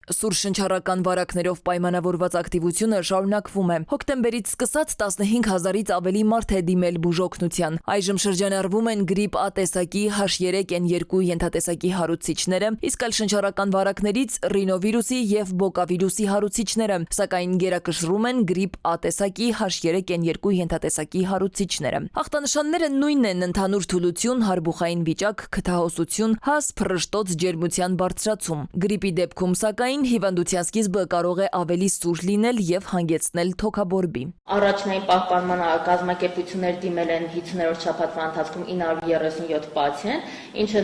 Սուր շնչառական վարակներով պայմանավորված ակտիվությունը շարունակվում է։ Հոկտեմբերից սկսած 15,000-ից ավելի մարդ է դիմել բուժօգնության։ Այժմ շրջանառվում են գրիպ A տեսակի H3N2 ենթատեսակի հարուցիչները, իսկ այլ շնչառական վարակներից ռինովիրուսի եւ բոկավիրուսի հարուցիչները, սակայն գերակշռում են գրիպ A տեսակի H3N2 ենթատեսակի հարուցիչները։ Ախտանշանները նույնն են՝ ընդհանուր թուլություն, հարբուխային վիճակ, քթահոսություն, հաս, փռշտոց, ջերմության բարձրացում։ Գրիպի դեպքում սակայն հիվանդության սկիզբը կարող է ավելի սուր լինել եւ հանգեցնել թոքաբորբի։ Առաջնային պահպանման կազմակերպություններ դիմել են 50-րդ շաբաթվա ընթացքում 937 պացիենտ, ինչը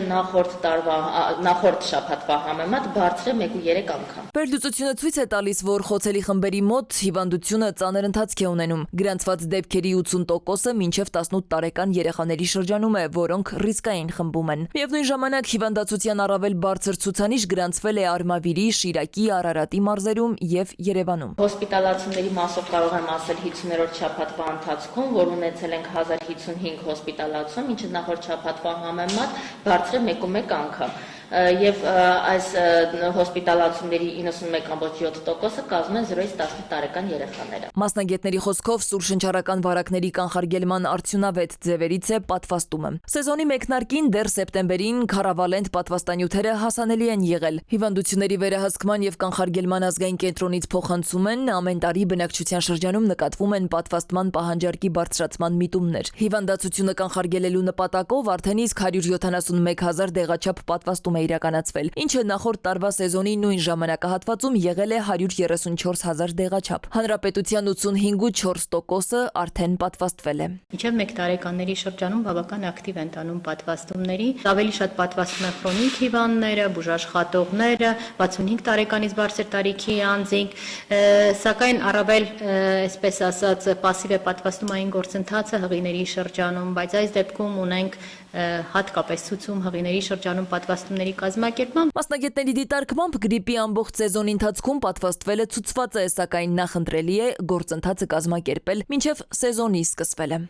նախորդ շաբաթվա համեմատ բարձր է 1.3 անգամ։ Վերլուծությունը ցույց է տալիս, որ խոցելի խմբերի մոտ հիվանդությունը ծանր ընթացք է ունենում։ Գրանցված դեպքերի 80%-ը մինչև 18 տարեկան երեխաների շրջանում է, որոնք ռիսկային խմբում են։ Միևնույն ժամանակ հիվանդացության առավել բարձր ցուցանիշ գրանցվել է Արմավիրի, Շիրակի, Արարատի մարզերում եւ Երևանում։ Հոսպիտալացումների մասով կարող եմ ասել 50-րդ շաբաթվա ընթացքում, որ ունեցել ենք 1055 հոսպիտալացում, ինչը նախորդ շաբաթվա համեմատ բարձր է 1.1 անգամ։ Եվ այս հոսպիտալացումների 91.7%-ը կազմում են 0-ից 18 տարեկան երեխաները։ Մասնագետների խոսքով սուր շնչառական վարակների կանխարգելման արդյունավետ ձևերից է պատվաստումը։ Սեզոնի մեկնարկին դեռ սեպտեմբերին քարավալենտ պատվաստանյութերը հասանելի են եղել։ Հիվանդությունների վերահսկման եւ կանխարգելման ազգային կենտրոնից փոխանցում են ամեն տարի բնակչության շրջանում նկատվում են պատվաստման պահանջարկի բարձրացման միտումներ։ Հիվանդացությունը կանխարգելելու նպատակով արդեն իսկ 171,000 դեղաչափ պատվաստում է իրականացվել, ինչը նախորդ տարվա սեզոնի նույն ժամանակահատվածում եղել է 134,000 դեղաչափ։ Հանրապետության 85.4%-ը արդեն պատվաստվել է։ Մինչև 1 տարեկանների շրջանում բավական ակտիվ են տանում պատվաստումների։ Ավելի շատ պատվաստում են քրոնիկ հիվանդները, բուժաշխատողները, 65 տարեկանից բարձր տարիքի անձինք, սակայն առավել, այսպես ասած, пассив է պատվաստումային գործընթացը հղիների շրջանում, բայց այս դեպքում ունենք հատկապես ցուցում հղիների շրջանում պատվաստումների կազմակերպման։ Մասնագետների դիտարկմամբ գրիպի ամբողջ սեզոնի ընթացքում պատվաստվելը ցուցված է, սակայն նախընտրելի է գործընթացը կազմակերպել մինչև սեզոնի սկսվելը։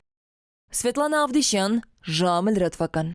Սվետլանա Ավդիշյան, ժամը լրատվական։